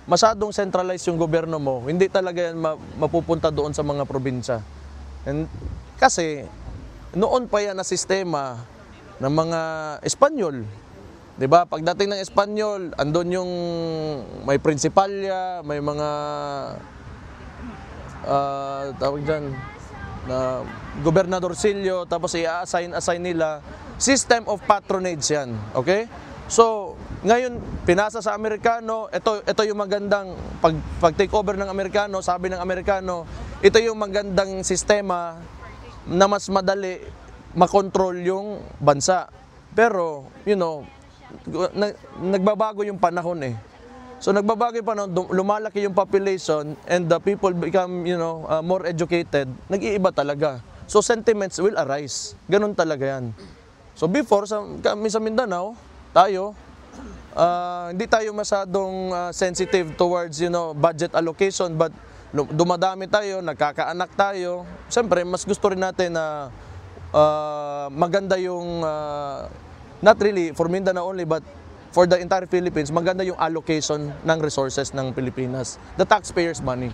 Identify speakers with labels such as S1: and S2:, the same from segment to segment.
S1: masyadong centralized yung gobyerno mo, hindi talaga yan mapupunta doon sa mga probinsya. And, kasi, noon pa yan na sistema ng mga Espanyol. 'Di ba? Pagdating ng Espanyol, andun yung may prinsipalya, may mga tawag diyan na gobernadorcillo, tapos i-assign nila. System of patronage yan. Okay? So, ngayon, pinasa sa Amerikano, ito yung magandang, pag take over ng Amerikano, sabi ng Amerikano, ito yung magandang sistema na mas madali makontrol yung bansa. Pero, you know, nagbabago yung panahon eh. So nagbabago yung panahon, lumalaki yung population and the people become, you know, more educated, nag-iiba talaga. So sentiments will arise. Ganun talaga yan. So before, kami sa Mindanao, tayo, hindi tayo masyadong sensitive towards, you know, budget allocation, but dumadami tayo, nagkakaanak tayo. Siyempre, mas gusto rin natin na maganda yung, not really for Mindanao only, but for the entire Philippines, maganda yung allocation ng resources ng Pilipinas. The taxpayers' money.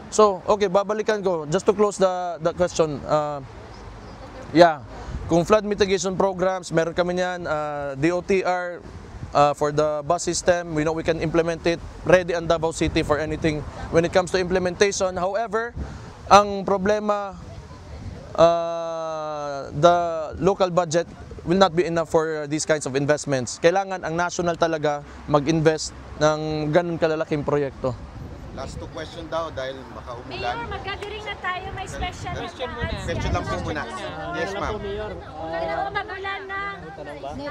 S1: So, okay, babalikan ko. Just to close the question, yeah, kung flood mitigation programs, meron kami niyan, DOTR, for the bus system, we know we can implement it, ready ang Davao City for anything when it comes to implementation. However, ang problema, the local budget will not be enough for these kinds of investments. Kailangan ang national talaga mag-invest ng ganun kalalaking proyekto.
S2: Last two question daw dahil baka umulan.
S3: Mayor, magagaling na tayo, may special na dance.
S2: Question lang po muna. Yes, ma'am.
S3: Dalawa magulan na.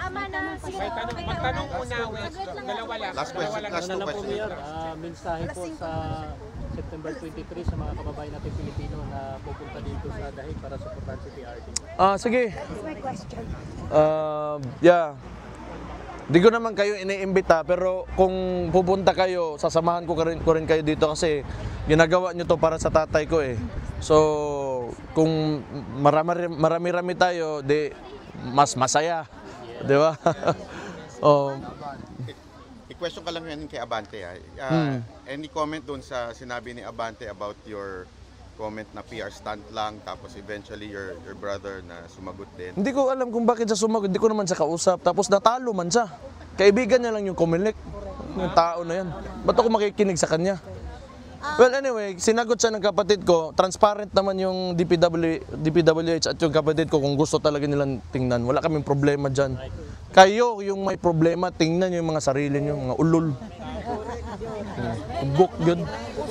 S3: Ama na.
S4: Magtanong muna, Wes. Dalawa lang.
S2: Last question, last two questions.
S5: Mensahe po sa September 23 sa mga kababayan natin Pilipino na pupunta dito sa Dahig para suportahan si PRD.
S1: Sige.
S3: That's my question.
S1: Yeah. Di ko naman kayo iniimbita, pero kung pupunta kayo, sasamahan ko rin kayo dito kasi ginagawa nyo to para sa tatay ko eh. So, kung marami-rami tayo, di mas masaya. Di ba? Oh.
S2: I-question ka lang yan kay Abante. Any comment dun sa sinabi ni Abante about your comment na PR stunt lang, tapos eventually your brother na sumagot din?
S1: Hindi ko alam kung bakit siya sumagot, hindi ko naman siya kausap. Tapos natalo man siya. Kaibigan niya lang yung Comelec. Yung tao na yan. Ba't ako makikinig sa kanya? Well, anyway, sinagot siya ng kapatid ko. Transparent naman yung DPWH at yung kapatid ko kung gusto talaga nilang tingnan. Wala kaming problema dyan. Kayo yung may problema, tingnan nyo yung mga sarili nyo, mga ulol. Ugok, yun.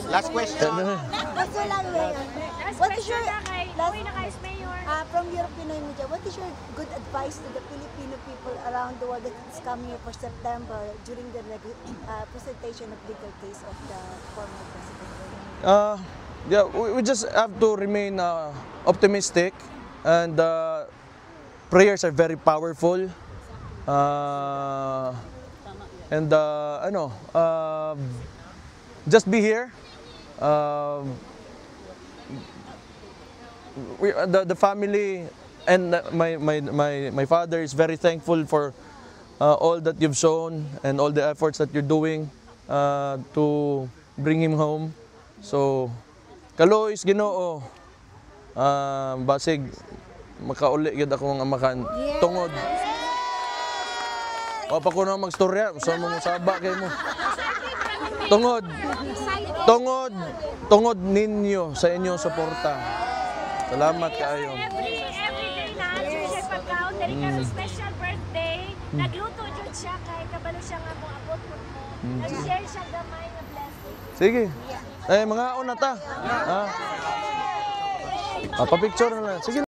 S2: Last question.
S3: Last question na kay Mayor.
S6: From your Pinoy media, what is your good advice to the Filipino people around the world that is coming here for September during the presentation of legal case of the former president?
S1: Yeah, we just have to remain optimistic, and prayers are very powerful. And just be here. The family and my father is very thankful for all that you've shown and all the efforts that you're doing to bring him home. So, Kalois Ginoo, basig makauli gid ako ng amakan tungod. Papa ko na magstorya, usa mo musaba kay mo. Tungod ninyo sa inyong suporta. Salamat kaayo.
S3: Every day na siya pagkaon dali ka sa special birthday, nagluto jud siya kay kabalo siya nga mo abot mo. Nag-share siya gamay nga blessing.
S1: Sige. Mga una ta. Pa-picture na lang. Sige.